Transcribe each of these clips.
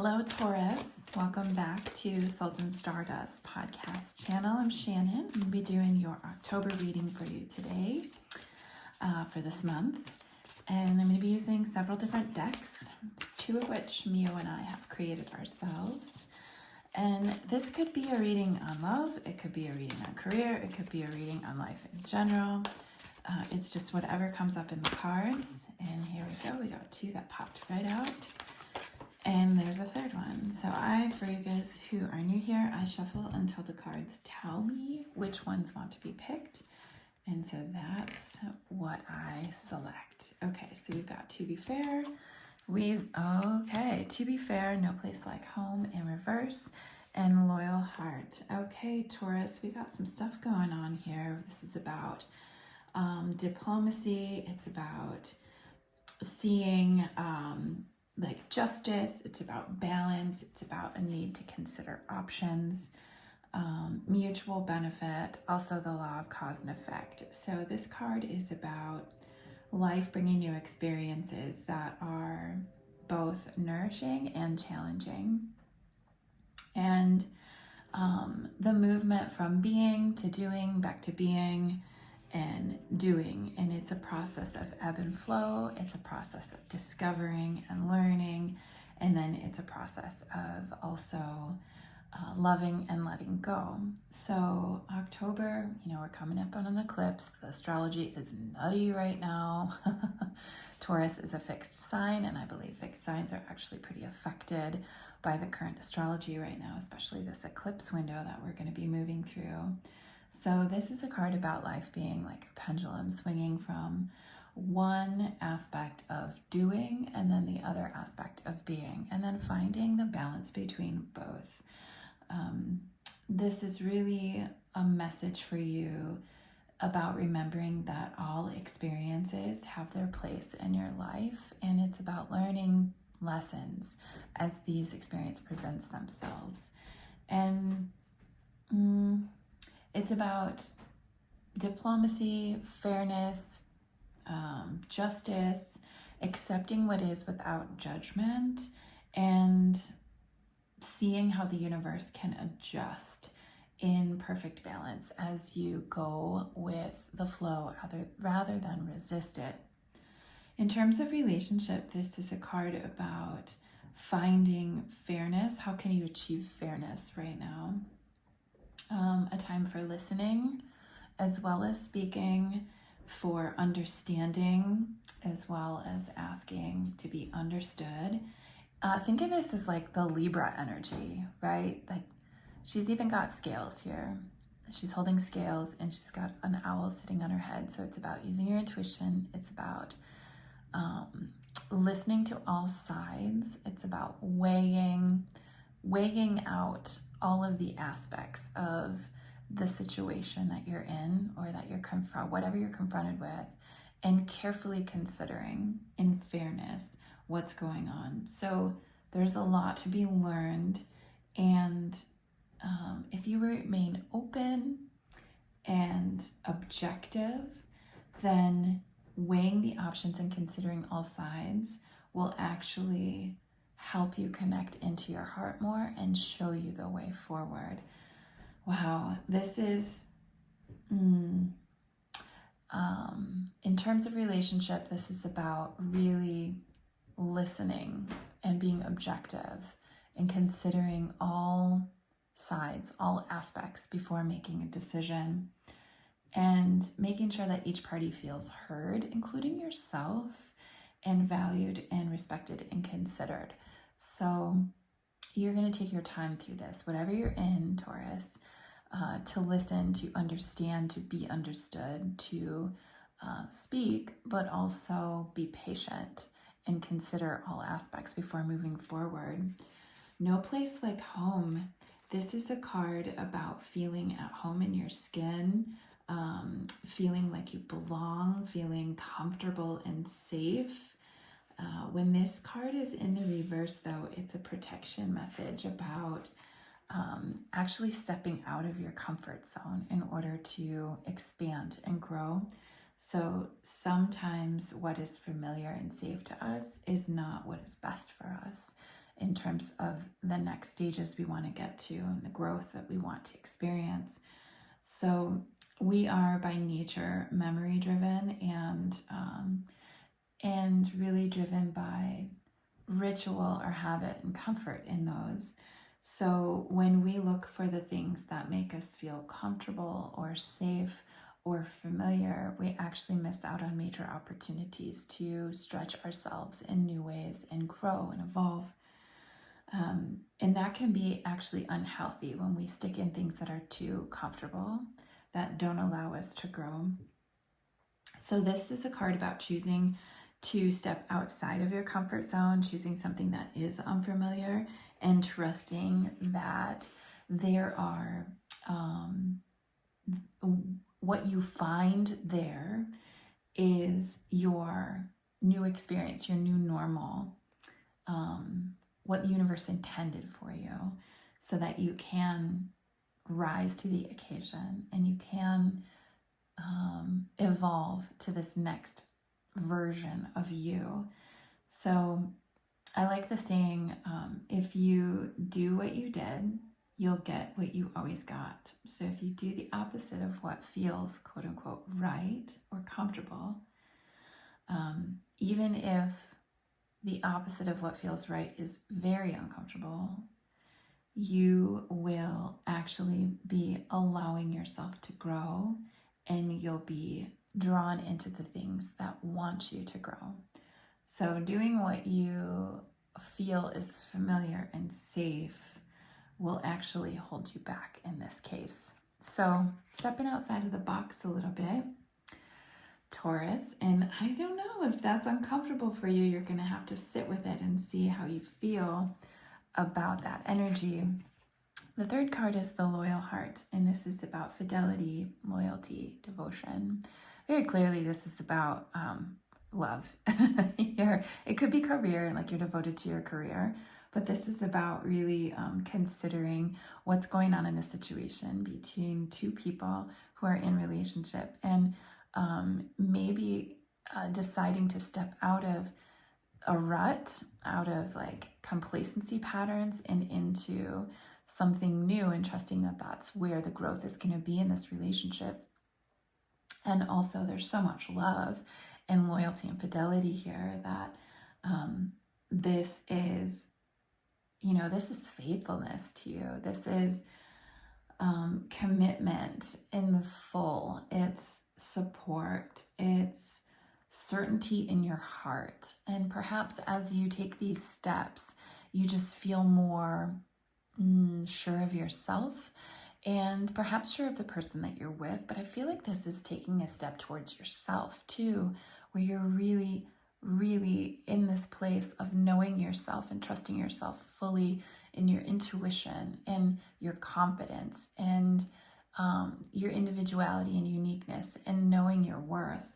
Hello, Taurus. Welcome back to Souls and Stardust podcast channel. I'm Shannon. I'm going to be doing your October reading for you today for this month. And I'm going to be using several different decks, two of which Mio and I have created ourselves. And this could be a reading on love. It could be a reading on career. It could be a reading on life in general. It's just whatever comes up in the cards. And here we go. We got two that popped right out. And there's a third one. So for you guys who are new here, I shuffle until the cards tell me which ones want to be picked. And so that's what I select. Okay, so you've got To Be Fair. To Be Fair, No Place Like Home in reverse, and Loyal Heart. Okay, Taurus, we got some stuff going on here. This is about diplomacy. It's about seeing like justice. It's about balance. It's about a need to consider options, mutual benefit, also the law of cause and effect. So this card is about life bringing you experiences that are both nourishing and challenging. And the movement from being to doing, back to being and doing, and it's a process of ebb and flow. It's a process of discovering and learning, and then it's a process of also loving and letting go. So October, we're coming up on an eclipse. The astrology is nutty right now. Taurus is a fixed sign, and I believe fixed signs are actually pretty affected by the current astrology right now, especially this eclipse window that we're going to be moving through. So this is a card about life being like a pendulum, swinging from one aspect of doing and then the other aspect of being, and then finding the balance between both. This is really a message for you about remembering that all experiences have their place in your life, and it's about learning lessons as these experiences presents themselves. And it's about diplomacy, fairness, justice, accepting what is without judgment, and seeing how the universe can adjust in perfect balance as you go with the flow rather than resist it. In terms of relationship, this is a card about finding fairness. How can you achieve fairness right now? A time for listening as well as speaking, for understanding as well as asking to be understood. Think of this as like the Libra energy, right? Like she's even got scales here. She's holding scales and she's got an owl sitting on her head. So it's about using your intuition. It's about listening to all sides. It's about weighing out all of the aspects of the situation that you're in, or that you're whatever you're confronted with, and carefully considering in fairness what's going on. So there's a lot to be learned, and if you remain open and objective, then weighing the options and considering all sides will actually help you connect into your heart more and show you the way forward. Wow, this is, in terms of relationship, this is about really listening and being objective and considering all sides, all aspects before making a decision, and making sure that each party feels heard, including yourself, and valued and respected and considered. So you're going to take your time through this, whatever you're in, Taurus, to listen, to understand, to be understood, to speak, but also be patient and consider all aspects before moving forward. No Place Like Home. This is a card about feeling at home in your skin, feeling like you belong, feeling comfortable and safe. When this card is in the reverse, though, it's a protection message about actually stepping out of your comfort zone in order to expand and grow. So sometimes what is familiar and safe to us is not what is best for us. in terms of the next stages we want to get to and the growth that we want to experience. So we are by nature memory driven and really driven by ritual or habit and comfort in those. So when we look for the things that make us feel comfortable or safe or familiar, we actually miss out on major opportunities to stretch ourselves in new ways and grow and evolve. And that can be actually unhealthy when we stick in things that are too comfortable, that don't allow us to grow. So this is a card about choosing to step outside of your comfort zone, choosing something that is unfamiliar, and trusting that there are what you find there is your new experience, your new normal, what the universe intended for you, so that you can rise to the occasion and you can evolve to this next version of you. So I like the saying, if you do what you did, you'll get what you always got. So if you do the opposite of what feels quote unquote right or comfortable, even if the opposite of what feels right is very uncomfortable, you will actually be allowing yourself to grow, and you'll be drawn into the things that want you to grow. So doing what you feel is familiar and safe will actually hold you back in this case. So stepping outside of the box a little bit, Taurus, and I don't know if that's uncomfortable for you. You're going to have to sit with it and see how you feel about that energy. The third card is the Loyal Heart, and this is about fidelity, loyalty, devotion. Very clearly, this is about love. It could be career, like you're devoted to your career, but this is about really considering what's going on in a situation between two people who are in relationship, and maybe deciding to step out of a rut, out of like complacency patterns, and into something new, and trusting that that's where the growth is going to be in this relationship. And also there's so much love and loyalty and fidelity here that this is, this is faithfulness to you. This is commitment in the full. It's support. It's certainty in your heart. And perhaps as you take these steps, you just feel more sure of yourself and perhaps sure of the person that you're with. But I feel like this is taking a step towards yourself too, where you're really, really in this place of knowing yourself and trusting yourself fully in your intuition and your confidence and your individuality and uniqueness, and knowing your worth,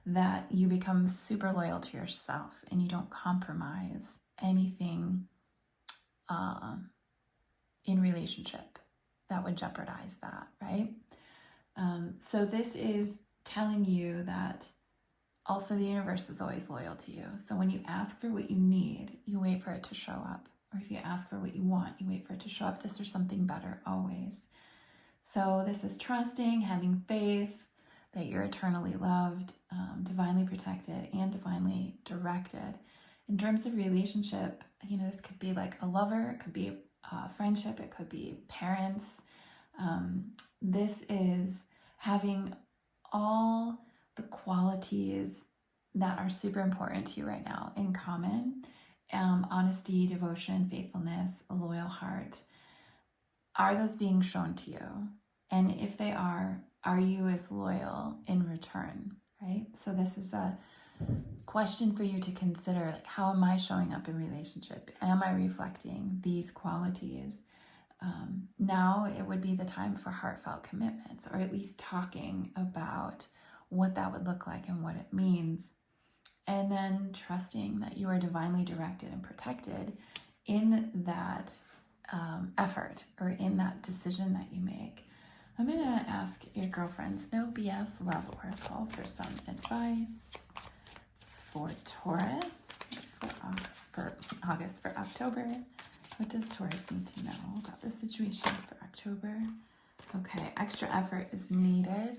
that you become super loyal to yourself and you don't compromise anything in relationship that would jeopardize that, right? So this is telling you that also the universe is always loyal to you. So when you ask for what you need, you wait for it to show up. Or if you ask for what you want, you wait for it to show up. This or something better always. So this is trusting, having faith that you're eternally loved, divinely protected, and divinely directed. In terms of relationship, this could be like a lover, it could be friendship, it could be parents. This is having all the qualities that are super important to you right now in common. Honesty, devotion, faithfulness, a loyal heart. Are those being shown to you? And if they are you as loyal in return, right? So this is a question for you to consider, like, how am I showing up in relationship? Am I reflecting these qualities? Now it would be the time for heartfelt commitments, or at least talking about what that would look like and what it means. And then trusting that you are divinely directed and protected in that effort, or in that decision that you make. I'm going to ask your girlfriend's No BS Love Oracle for some advice for Taurus for for August. For October, what does Taurus need to know about the situation for October? Okay, extra effort is needed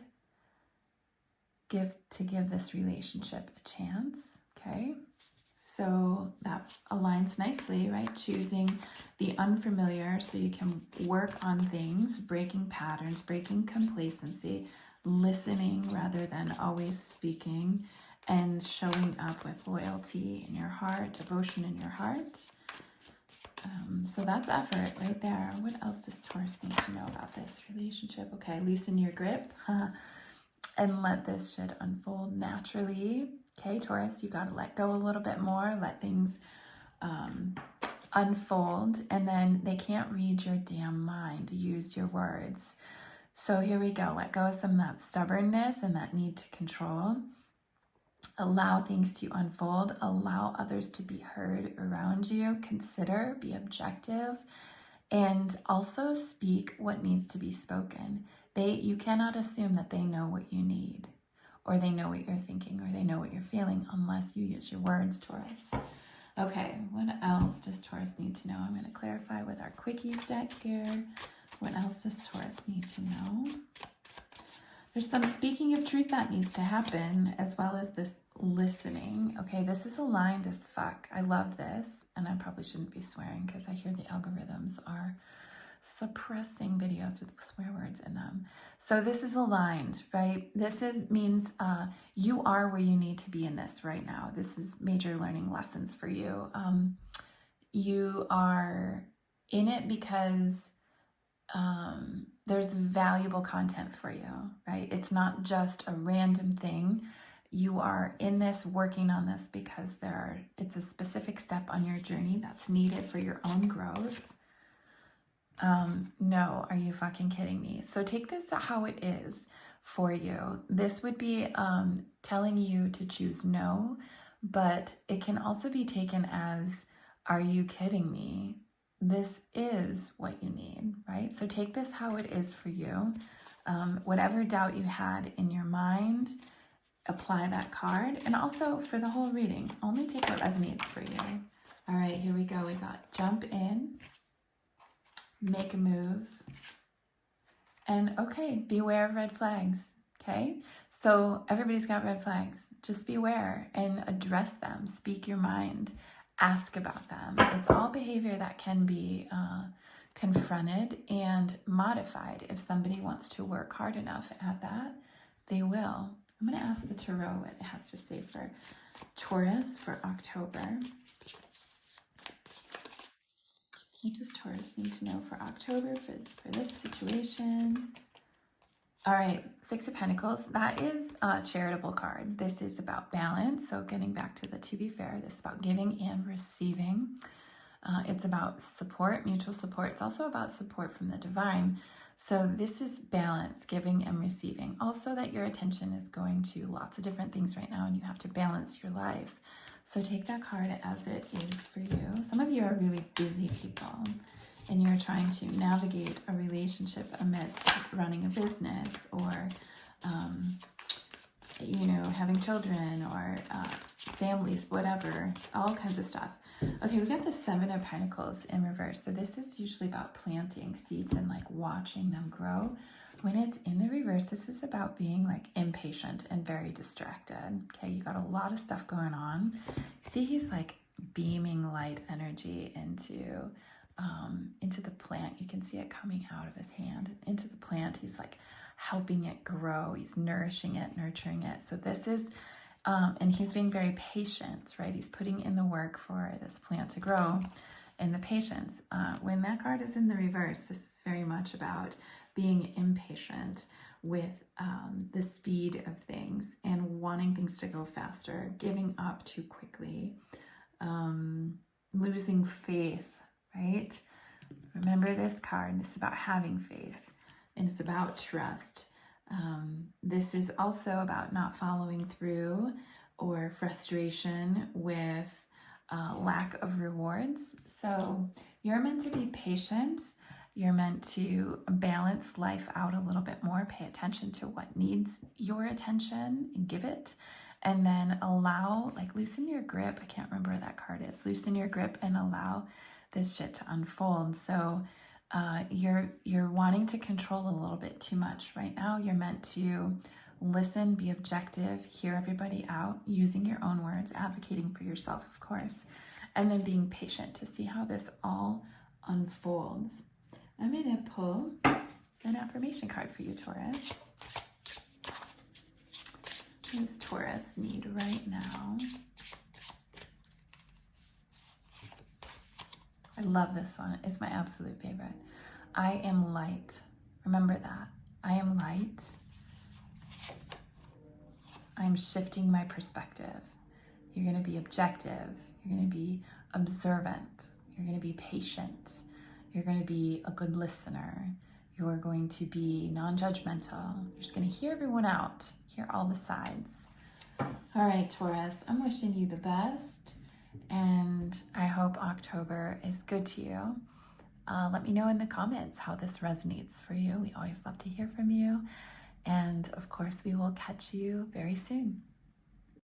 to give this relationship a chance. Okay, so that aligns nicely, right? Choosing the unfamiliar so you can work on things, breaking patterns, breaking complacency, listening rather than always speaking, and showing up with loyalty in your heart, devotion in your heart. So that's effort right there. What else does Taurus need to know about this relationship? Okay, loosen your grip and let this shit unfold naturally. Okay, Taurus, you got to let go a little bit more, let things unfold, and then they can't read your damn mind. Use your words. So here we go. Let go of some of that stubbornness and that need to control. Allow things to unfold. Allow others to be heard around you. Consider, be objective, and also speak what needs to be spoken. You cannot assume that they know what you need, or they know what you're thinking, or they know what you're feeling unless you use your words, Taurus. Okay, what else does Taurus need to know? I'm going to clarify with our quickies deck here. What else does Taurus need to know? There's some speaking of truth that needs to happen, as well as this listening. Okay, this is aligned as fuck. I love this, and I probably shouldn't be swearing because I hear the algorithms are suppressing videos with swear words in them. So this is aligned, right? This means you are where you need to be in this right now. This is major learning lessons for you. You are in it because there's valuable content for you, right? It's not just a random thing. You are in this, working on this because it's a specific step on your journey that's needed for your own growth. No, are you fucking kidding me? So take this how it is for you. This would be telling you to choose no, but it can also be taken as, are you kidding me? This is what you need, right? So take this how it is for you. Whatever doubt you had in your mind, apply that card. And also for the whole reading, only take what resonates for you. All right, here we go. We got jump in, make a move, and okay, beware of red flags. Okay, so everybody's got red flags. Just beware and address them. Speak your mind. Ask about them. It's all behavior that can be confronted and modified. If somebody wants to work hard enough at that, they will. I'm going to ask the Tarot what it has to say for Taurus for October. What does Taurus need to know for October for this situation? All right, Six of Pentacles. That is a charitable card. This is about balance. So getting back to the to be fair, this is about giving and receiving. It's about support, mutual support. It's also about support from the divine. So this is balance, giving and receiving. Also that your attention is going to lots of different things right now and you have to balance your life. So take that card as it is for you. Some of you are really busy people and you're trying to navigate a relationship amidst running a business or, having children or families, whatever, all kinds of stuff. Okay, we got the Seven of Pentacles in reverse. So this is usually about planting seeds and like watching them grow. When it's in the reverse, this is about being like impatient and very distracted. Okay, you got a lot of stuff going on. See, he's like beaming light energy into the plant. You can see it coming out of his hand into the plant. He's like helping it grow. He's nourishing it, nurturing it. So this is, and he's being very patient, right? He's putting in the work for this plant to grow and the patience. When that card is in the reverse, this is very much about being impatient with the speed of things and wanting things to go faster, giving up too quickly, losing faith, right? Remember this card. This is about having faith and it's about trust. This is also about not following through or frustration with lack of rewards. So you're meant to be patient. You're meant to balance life out a little bit more. Pay attention to what needs your attention and give it. And then allow, like, loosen your grip. I can't remember where that card is. Loosen your grip and allow this shit to unfold. So you're wanting to control a little bit too much right now. You're meant to listen, be objective, hear everybody out, using your own words, advocating for yourself, of course, and then being patient to see how this all unfolds. I'm going to pull an affirmation card for you, Taurus. What does Taurus need right now? I love this one. It's my absolute favorite. I am light. Remember that. I am light. I'm shifting my perspective. You're going to be objective. You're going to be observant. You're going to be patient. You're going to be a good listener. You're going to be non-judgmental. You're just going to hear everyone out. Hear all the sides. All right, Taurus, I'm wishing you the best. And I hope October is good to you. Let me know in the comments how this resonates for you. We always love to hear from you. And of course, we will catch you very soon.